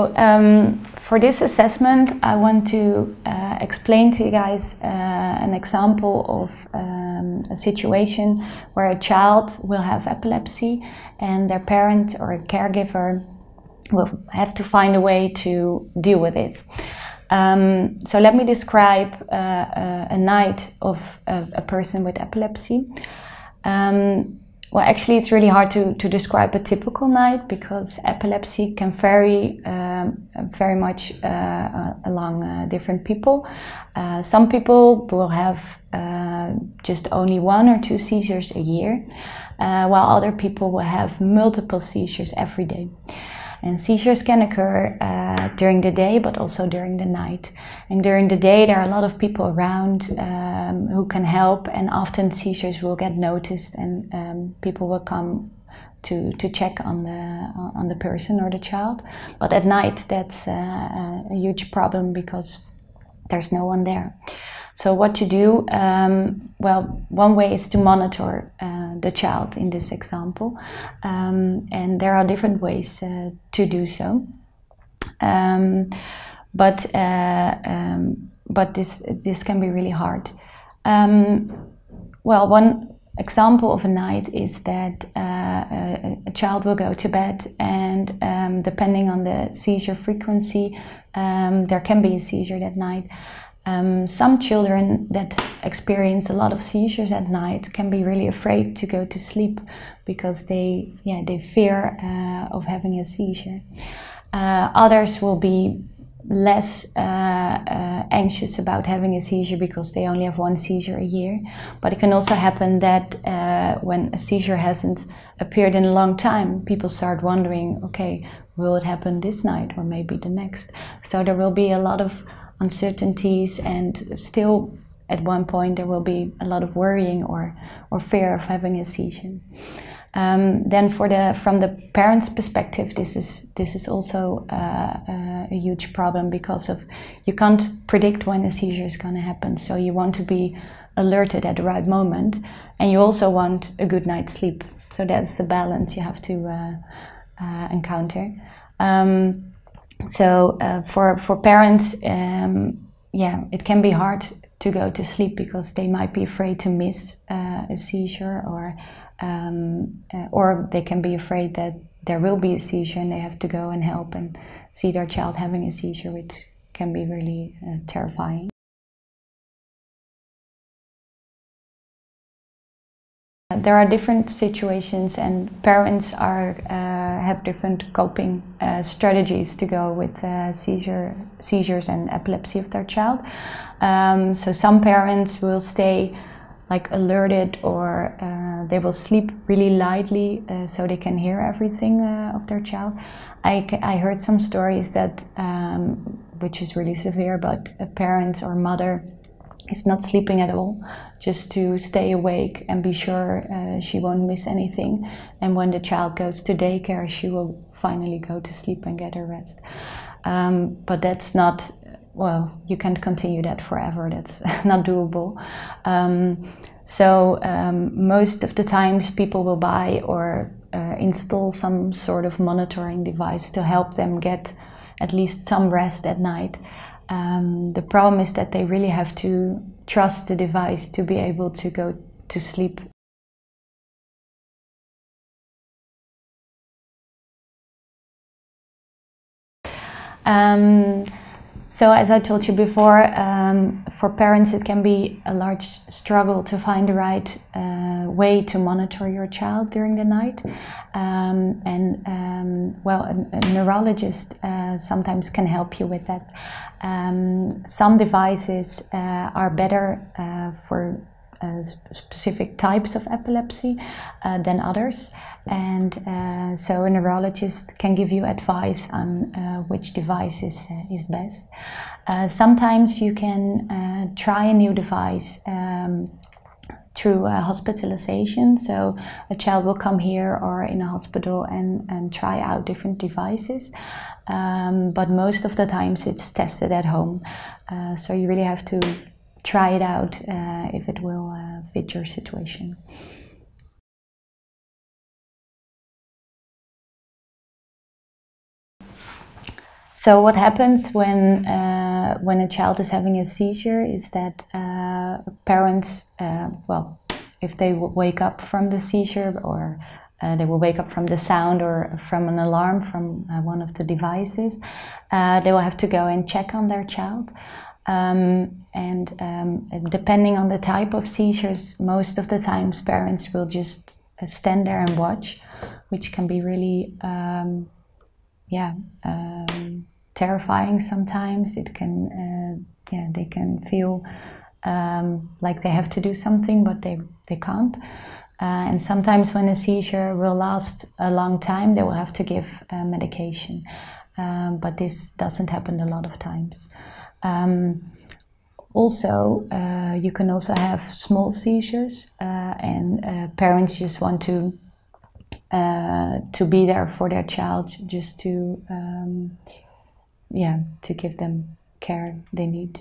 For this assessment, I want to explain to you guys an example of a situation where a child will have epilepsy and their parent or a caregiver will have to find a way to deal with it. So let me describe a night of a person with epilepsy. Well, actually, it's really hard to describe a typical night because epilepsy can vary very much along different people. Some people will have just only 1 or 2 seizures a year, while other people will have multiple seizures every day. And seizures can occur during the day, but also during the night. And during the day, there are a lot of people around who can help, and often seizures will get noticed, and people will come to check on the person or the child. But at night, that's a huge problem because there's no one there. So what to do? Well, one way is to monitor the child in this example, and there are different ways to do so. But this can be really hard. Well, one example of a night is that a child will go to bed, and depending on the seizure frequency, there can be a seizure that night. Some children that experience a lot of seizures at night can be really afraid to go to sleep because they fear of having a seizure. Others will be less anxious about having a seizure because they only have 1 seizure a year. But it can also happen that when a seizure hasn't appeared in a long time, people start wondering, okay, will it happen this night or maybe the next? So there will be a lot of uncertainties, and still at one point there will be a lot of worrying or fear of having a seizure. Then from the parents' perspective, this is also a huge problem because you can't predict when a seizure is going to happen. So you want to be alerted at the right moment, and you also want a good night's sleep. So that's the balance you have to encounter. For parents, it can be hard to go to sleep because they might be afraid to miss a seizure, or they can be afraid that there will be a seizure and they have to go and help and see their child having a seizure, which can be really terrifying. There are different situations, and parents have different coping strategies to go with seizures and epilepsy of their child. So some parents will stay alerted, or they will sleep really lightly so they can hear everything of their child. I heard some stories that, which is really severe, but a parent or mother is not sleeping at all, just to stay awake and be sure she won't miss anything. And when the child goes to daycare, she will finally go to sleep and get her rest. But that's not, well, you can't continue that forever. That's not doable. Most of the times people will buy or install some sort of monitoring device to help them get at least some rest at night. The problem is that they really have to trust the device to be able to go to sleep. So as I told you before, for parents it can be a large struggle to find the right way to monitor your child during the night. Well, a neurologist sometimes can help you with that. Some devices are better for specific types of epilepsy than others, and so a neurologist can give you advice on which device is best. Sometimes you can try a new device through hospitalization, so a child will come here or in a hospital and try out different devices, but most of the times it's tested at home, so you really have to try it out if it will fit your situation. So what happens when a child is having a seizure is that parents, well, if they wake up from the seizure, or they will wake up from the sound or from an alarm from one of the devices, they will have to go and check on their child. And depending on the type of seizures, most of the times parents will just stand there and watch, which can be really terrifying sometimes. It can, they can feel like they have to do something, but they can't. And sometimes when a seizure will last a long time, they will have to give medication. But this doesn't happen a lot of times. Also, you can also have small seizures, and parents just want to be there for their child, just to give them care they need.